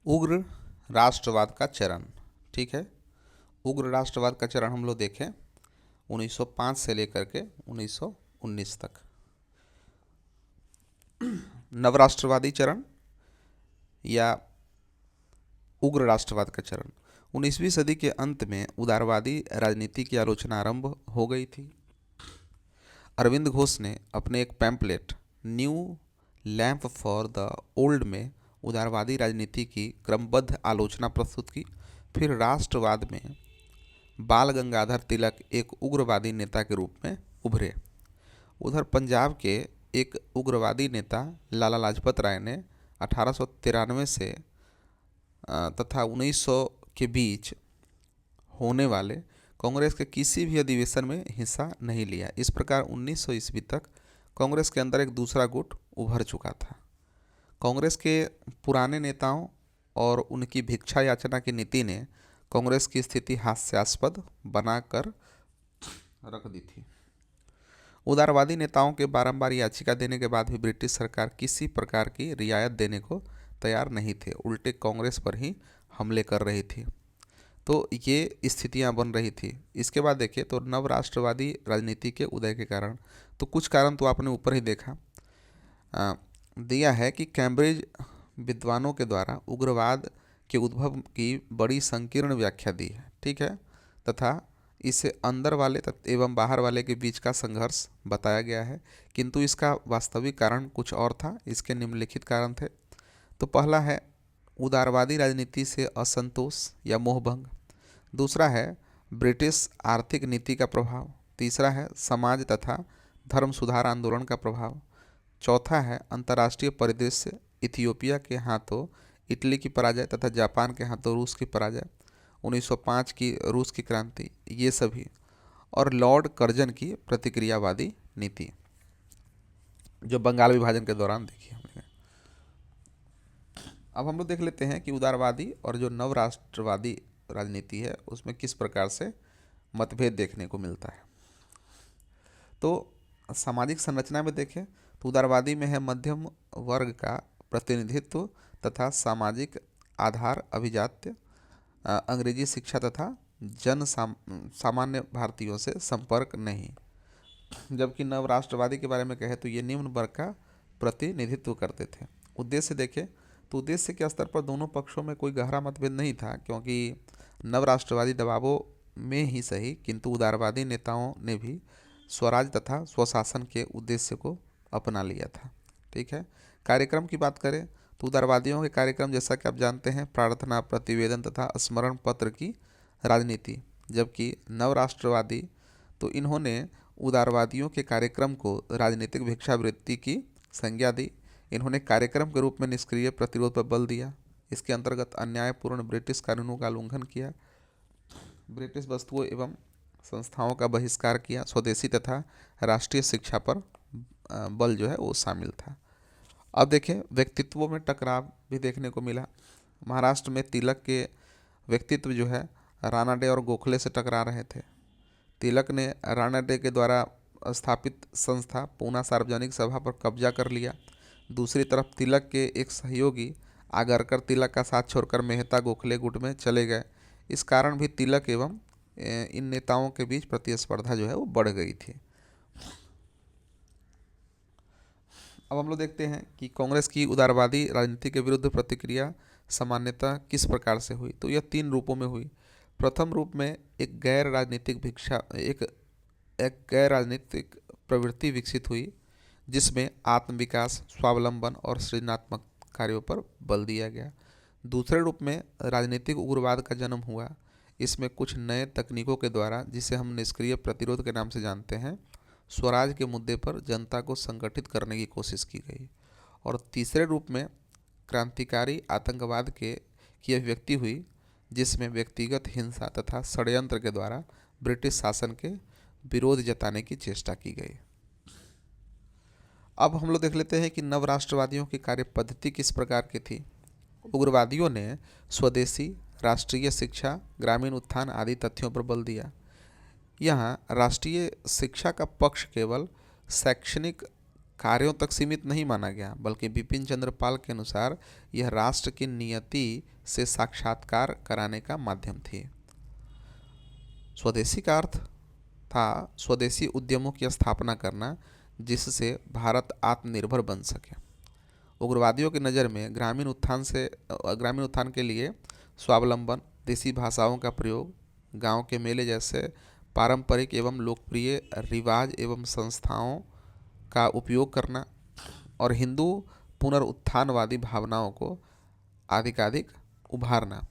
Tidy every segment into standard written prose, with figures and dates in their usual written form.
उग्र राष्ट्रवाद का चरण। ठीक है, उग्र राष्ट्रवाद का चरण हम लोग देखें 1905 से लेकर के 1919 तक। नवराष्ट्रवादी चरण या उग्र राष्ट्रवाद का चरण। 19वीं सदी के अंत में उदारवादी राजनीति की आलोचना आरंभ हो गई थी। अरविंद घोष ने अपने एक pamphlet new lamp for the old में उदारवादी राजनीति की क्रमबद्ध आलोचना प्रस्तुत की। फिर राष्ट्रवाद में बाल गंगाधर तिलक एक उग्रवादी नेता के रूप में उभरे। उधर पंजाब के एक उग्रवादी नेता लाला लाजपत राय ने 1893 से तथा 1900 के बीच होने वाले कांग्रेस के किसी भी अधिवेशन में हिस्सा नहीं लिया। इस प्रकार 1900 ईस्वी तक कांग्रेस के अंदर एक दूसरा गुट उभर चुका था। कांग्रेस के पुराने नेताओं और उनकी भिक्षा याचना की नीति ने कांग्रेस की स्थिति हास्यास्पद बनाकर रख दी थी। उदारवादी नेताओं के बारंबार याचिका देने के बाद भी ब्रिटिश सरकार किसी प्रकार की रियायत देने को तैयार नहीं थे, उल्टे कांग्रेस पर ही हमले कर रही थी। तो ये स्थितियां बन रही थी। इसके बाद देखिए तो नव राष्ट्रवादी राजनीति के उदय के कारण, तो कुछ कारण तो आपने ऊपर ही देखा दिया है कि कैम्ब्रिज विद्वानों के द्वारा उग्रवाद के उद्भव की बड़ी संकीर्ण व्याख्या दी है। ठीक है, तथा इसे अंदर वाले एवं बाहर वाले के बीच का संघर्ष बताया गया है, किंतु इसका वास्तविक कारण कुछ और था। इसके निम्नलिखित कारण थे। तो पहला है उदारवादी राजनीति से असंतोष या मोहभंग। दूसरा है ब्रिटिश आर्थिक नीति का प्रभाव। तीसरा है समाज तथा धर्म सुधार आंदोलन का प्रभाव। चौथा है अंतर्राष्ट्रीय परिदृश्य, इथियोपिया के हाथों इटली की पराजय तथा जापान के हाथों रूस की पराजय, 1905 की रूस की क्रांति, ये सभी, और लॉर्ड कर्जन की प्रतिक्रियावादी नीति जो बंगाल विभाजन के दौरान देखी हमने। अब हम लोग देख लेते हैं कि उदारवादी और जो नव राष्ट्रवादी राजनीति है उसमें किस प्रकार से मतभेद देखने को मिलता है। तो सामाजिक संरचना में देखें तो उदारवादी में है मध्यम वर्ग का प्रतिनिधित्व तथा सामाजिक आधार अभिजात्य, अंग्रेजी शिक्षा तथा सामान्य भारतीयों से संपर्क नहीं। जबकि नव राष्ट्रवादी के बारे में कहे तो ये निम्न वर्ग का प्रतिनिधित्व करते थे। उद्देश्य देखें तो उद्देश्य के स्तर पर दोनों पक्षों में कोई गहरा मतभेद नहीं था, क्योंकि नव राष्ट्रवादी दबावों में ही सही किंतु उदारवादी नेताओं ने भी स्वराज तथा स्वशासन के उद्देश्य को अपना लिया था। ठीक है, कार्यक्रम की बात करें तो उदारवादियों के कार्यक्रम जैसा कि आप जानते हैं प्रार्थना, प्रतिवेदन तथा स्मरण पत्र की राजनीति, जबकि नव राष्ट्रवादी तो इन्होंने उदारवादियों के कार्यक्रम को राजनीतिक भिक्षावृत्ति की संज्ञा दी। इन्होंने कार्यक्रम के रूप में निष्क्रिय प्रतिरोध पर बल दिया। इसके अंतर्गत अन्यायपूर्ण ब्रिटिश कानूनों का उल्लंघन किया, ब्रिटिश वस्तुओं एवं संस्थाओं का बहिष्कार किया, स्वदेशी तथा राष्ट्रीय शिक्षा पर बल जो है वो शामिल था। अब देखें व्यक्तित्वों में टकराव भी देखने को मिला। महाराष्ट्र में तिलक के व्यक्तित्व जो है रानाडे और गोखले से टकरा रहे थे। तिलक ने रानाडे के द्वारा स्थापित संस्था पूना सार्वजनिक सभा पर कब्जा कर लिया। दूसरी तरफ तिलक के एक सहयोगी आगरकर तिलक का साथ छोड़कर मेहता गोखले गुट में चले गए। इस कारण भी तिलक एवं इन नेताओं के बीच प्रतिस्पर्धा जो है वो बढ़ गई थी। अब हम लोग देखते हैं कि कांग्रेस की उदारवादी राजनीति के विरुद्ध प्रतिक्रिया सामान्यतः किस प्रकार से हुई। तो यह 3 रूपों में हुई। प्रथम रूप में एक गैर राजनीतिक प्रवृत्ति विकसित हुई, जिसमें आत्मविकास, स्वावलंबन और सृजनात्मक कार्यों पर बल दिया गया। दूसरे रूप में राजनीतिक उग्रवाद का जन्म हुआ। इसमें कुछ नए तकनीकों के द्वारा, जिसे हम निष्क्रिय प्रतिरोध के नाम से जानते हैं, स्वराज के मुद्दे पर जनता को संगठित करने की कोशिश की गई। और तीसरे रूप में क्रांतिकारी आतंकवाद की अभिव्यक्ति हुई, जिसमें व्यक्तिगत हिंसा तथा षड्यंत्र के द्वारा ब्रिटिश शासन के विरोध जताने की चेष्टा की गई। अब हम लोग देख लेते हैं कि नव राष्ट्रवादियों की कार्य पद्धति किस प्रकार की थी। उग्रवादियों ने स्वदेशी, राष्ट्रीय शिक्षा, ग्रामीण उत्थान आदि तथ्यों पर बल दिया। यहाँ राष्ट्रीय शिक्षा का पक्ष केवल शैक्षणिक कार्यों तक सीमित नहीं माना गया, बल्कि बिपिन चंद्र पाल के अनुसार यह राष्ट्र की नियति से साक्षात्कार कराने का माध्यम थी। स्वदेशी का अर्थ था स्वदेशी उद्यमों की स्थापना करना, जिससे भारत आत्मनिर्भर बन सके। उग्रवादियों की नज़र में ग्रामीण उत्थान के लिए स्वावलंबन, देसी भाषाओं का प्रयोग, गांव के मेले जैसे पारंपरिक एवं लोकप्रिय रिवाज एवं संस्थाओं का उपयोग करना और हिंदू पुनरुत्थानवादी भावनाओं को अधिकाधिक उभारना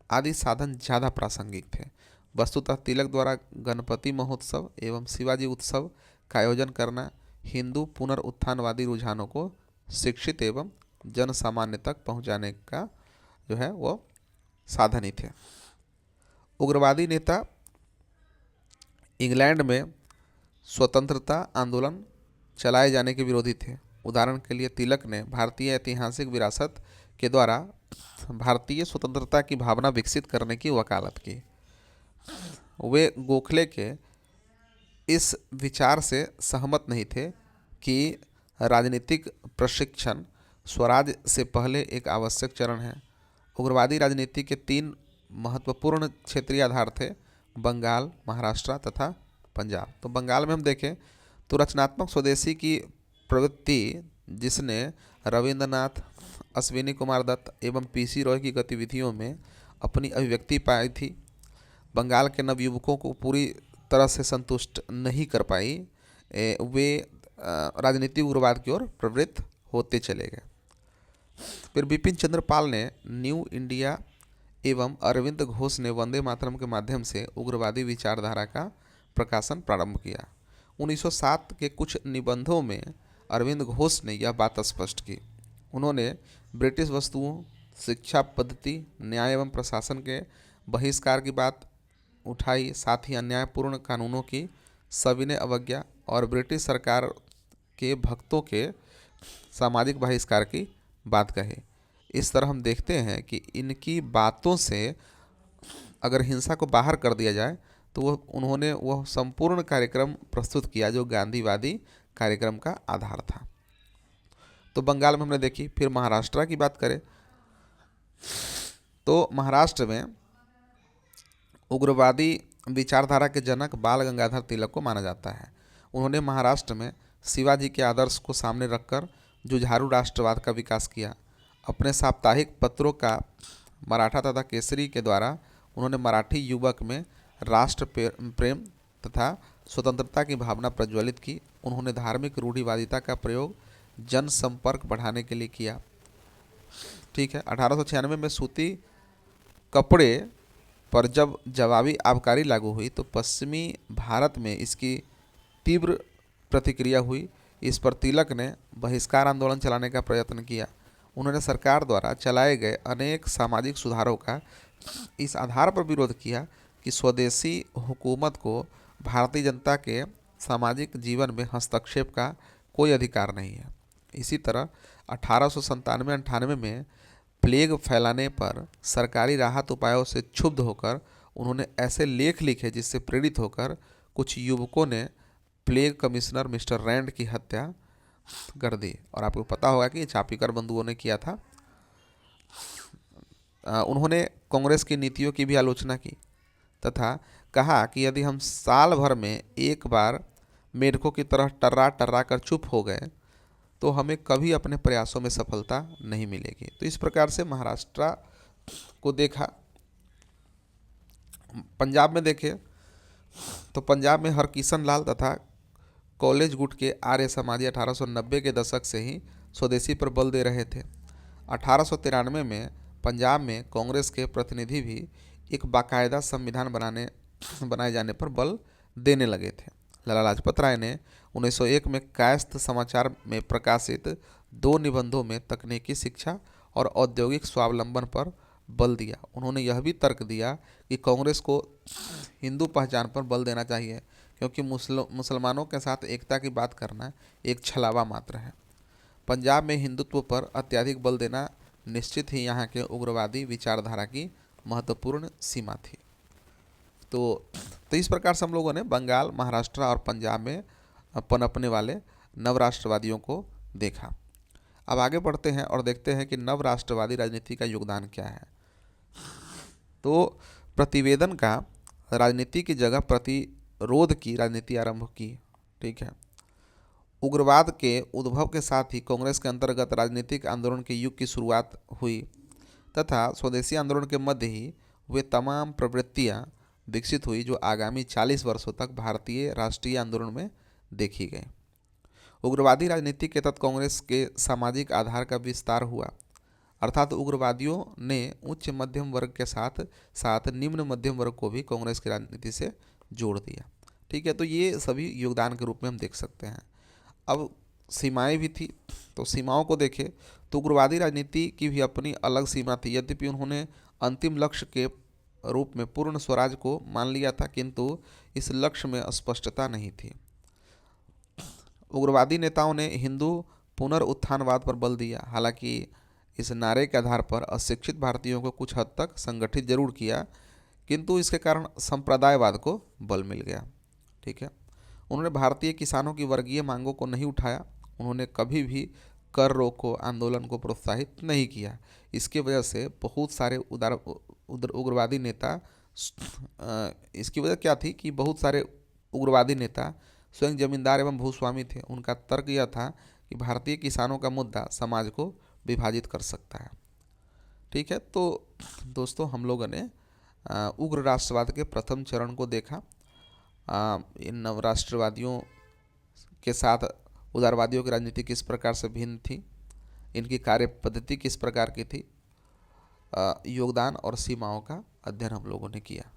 आदि साधन ज़्यादा प्रासंगिक थे। वस्तुतः तिलक द्वारा गणपति महोत्सव एवं शिवाजी उत्सव का आयोजन करना हिंदू पुनरुत्थानवादी रुझानों को शिक्षित एवं जन सामान्य तक पहुंचाने का जो है वो साधन ही थे। उग्रवादी नेता इंग्लैंड में स्वतंत्रता आंदोलन चलाए जाने के विरोधी थे। उदाहरण के लिए तिलक ने भारतीय ऐतिहासिक विरासत के द्वारा भारतीय स्वतंत्रता की भावना विकसित करने की वकालत की। वे गोखले के इस विचार से सहमत नहीं थे कि राजनीतिक प्रशिक्षण स्वराज से पहले एक आवश्यक चरण है। उग्रवादी राजनीति के 3 महत्वपूर्ण क्षेत्रीय आधार थे: बंगाल, महाराष्ट्र तथा पंजाब। तो बंगाल में हम देखें तो रचनात्मक स्वदेशी की प्रवृत्ति, जिसने रविंद्रनाथ, अश्विनी कुमार दत्त एवं पीसी रॉय की गतिविधियों में अपनी अभिव्यक्ति पाई थी, बंगाल के नवयुवकों को पूरी तरह से संतुष्ट नहीं कर पाई। वे राजनीतिक उग्रवाद की ओर प्रवृत्त होते चले गए। फिर बिपिन चंद्र पाल ने न्यू इंडिया एवं अरविंद घोष ने वंदे मातरम के माध्यम से उग्रवादी विचारधारा का प्रकाशन प्रारंभ किया। 1907 के कुछ निबंधों में अरविंद घोष ने यह बात स्पष्ट की। उन्होंने ब्रिटिश वस्तुओं, शिक्षा पद्धति, न्याय एवं प्रशासन के बहिष्कार की बात उठाई, साथ ही अन्यायपूर्ण कानूनों की सविनय अवज्ञा और ब्रिटिश सरकार के भक्तों के सामाजिक बहिष्कार की बात कही। इस तरह हम देखते हैं कि इनकी बातों से अगर हिंसा को बाहर कर दिया जाए तो उन्होंने वह संपूर्ण कार्यक्रम प्रस्तुत किया जो गांधीवादी कार्यक्रम का आधार था। तो बंगाल में हमने देखी। फिर महाराष्ट्र की बात करें तो महाराष्ट्र में उग्रवादी विचारधारा के जनक बाल गंगाधर तिलक को माना जाता है। उन्होंने महाराष्ट्र में शिवाजी के आदर्श को सामने रखकर जुझारू राष्ट्रवाद का विकास किया। अपने साप्ताहिक पत्रों का मराठा तथा केसरी के द्वारा उन्होंने मराठी युवक में राष्ट्र प्रेम तथा स्वतंत्रता की भावना प्रज्वलित की। उन्होंने धार्मिक रूढ़िवादिता का प्रयोग जनसंपर्क बढ़ाने के लिए किया। ठीक है। 1896 में सूती कपड़े पर जब जवाबी आबकारी लागू हुई तो पश्चिमी भारत में इसकी तीव्र प्रतिक्रिया हुई। इस पर तिलक ने बहिष्कार आंदोलन चलाने का प्रयत्न किया। उन्होंने सरकार द्वारा चलाए गए अनेक सामाजिक सुधारों का इस आधार पर विरोध किया कि स्वदेशी हुकूमत को भारतीय जनता के सामाजिक जीवन में हस्तक्षेप का कोई अधिकार नहीं है। इसी तरह 1897-98 में प्लेग फैलाने पर सरकारी राहत उपायों से क्षुब्ध होकर उन्होंने ऐसे लेख लिखे जिससे प्रेरित होकर कुछ युवकों ने प्लेग कमिश्नर मिस्टर रैंड की हत्या कर दी। और आपको पता होगा कि चापीकर बंधुओं ने किया था। उन्होंने कांग्रेस की नीतियों की भी आलोचना की तथा कहा कि यदि हम साल भर में एक बार मेढकों की तरह टर्रा टर्रा कर चुप हो गए तो हमें कभी अपने प्रयासों में सफलता नहीं मिलेगी। तो इस प्रकार से महाराष्ट्र को देखा। पंजाब में देखें तो पंजाब में हरकिशन लाल तथा कॉलेज गुट के आर्य समाजी 1890 के दशक से ही स्वदेशी पर बल दे रहे थे। 1893 में पंजाब में कांग्रेस के प्रतिनिधि भी एक बाकायदा संविधान बनाए जाने पर बल देने लगे थे। लाला लाजपत राय ने 1901 में कायस्थ समाचार में प्रकाशित 2 निबंधों में तकनीकी शिक्षा और औद्योगिक स्वावलंबन पर बल दिया। उन्होंने यह भी तर्क दिया कि कांग्रेस को हिंदू पहचान पर बल देना चाहिए क्योंकि मुसलमानों के साथ एकता की बात करना एक छलावा मात्र है। पंजाब में हिंदुत्व पर अत्यधिक बल देना निश्चित ही यहाँ के उग्रवादी विचारधारा की महत्वपूर्ण सीमा थी। तो इस प्रकार से हम लोगों ने बंगाल, महाराष्ट्र और पंजाब में पनपने वाले नव राष्ट्रवादियों को देखा। अब आगे बढ़ते हैं और देखते हैं कि नव राष्ट्रवादी राजनीति का योगदान क्या है। तो प्रतिवेदन का राजनीति की जगह प्रतिरोध की राजनीति आरंभ की। ठीक है। उग्रवाद के उद्भव के साथ ही कांग्रेस के अंतर्गत राजनीतिक आंदोलन के युग की शुरुआत हुई तथा स्वदेशी आंदोलन के मध्य ही वे तमाम प्रवृत्तियां विकसित हुई जो आगामी 40 वर्षों तक भारतीय राष्ट्रीय आंदोलन में देखी गई। उग्रवादी राजनीति के तहत कांग्रेस के सामाजिक आधार का विस्तार हुआ, अर्थात उग्रवादियों ने उच्च मध्यम वर्ग के साथ साथ निम्न मध्यम वर्ग को भी कांग्रेस की राजनीति से जोड़ दिया। ठीक है, तो ये सभी योगदान के रूप में हम देख सकते हैं। अब सीमाएं भी थी, तो सीमाओं को देखें तो उग्रवादी राजनीति की भी अपनी अलग सीमा थी। यद्यपि उन्होंने अंतिम लक्ष्य के रूप में पूर्ण स्वराज को मान लिया था, किंतु इस लक्ष्य में स्पष्टता नहीं थी। उग्रवादी नेताओं ने हिंदू पुनरुत्थानवाद पर बल दिया। हालांकि इस नारे के आधार पर अशिक्षित भारतीयों को कुछ हद तक संगठित जरूर किया, किंतु इसके कारण संप्रदायवाद को बल मिल गया। ठीक है। उन्होंने भारतीय किसानों की वर्गीय मांगों को नहीं उठाया। उन्होंने कभी भी कर रोको आंदोलन को प्रोत्साहित नहीं किया। इसकी वजह से बहुत सारे उग्रवादी नेता, इसकी वजह क्या थी कि बहुत सारे उग्रवादी नेता स्वयं जमींदार एवं भूस्वामी थे। उनका तर्क यह था कि भारतीय किसानों का मुद्दा समाज को विभाजित कर सकता है। ठीक है, तो दोस्तों हम लोगों ने उग्र राष्ट्रवाद के प्रथम चरण को देखा। इन नव राष्ट्रवादियों के साथ उदारवादियों की राजनीति किस प्रकार से भिन्न थी, इनकी कार्य पद्धति किस प्रकार की थी, योगदान और सीमाओं का अध्ययन हम लोगों ने किया।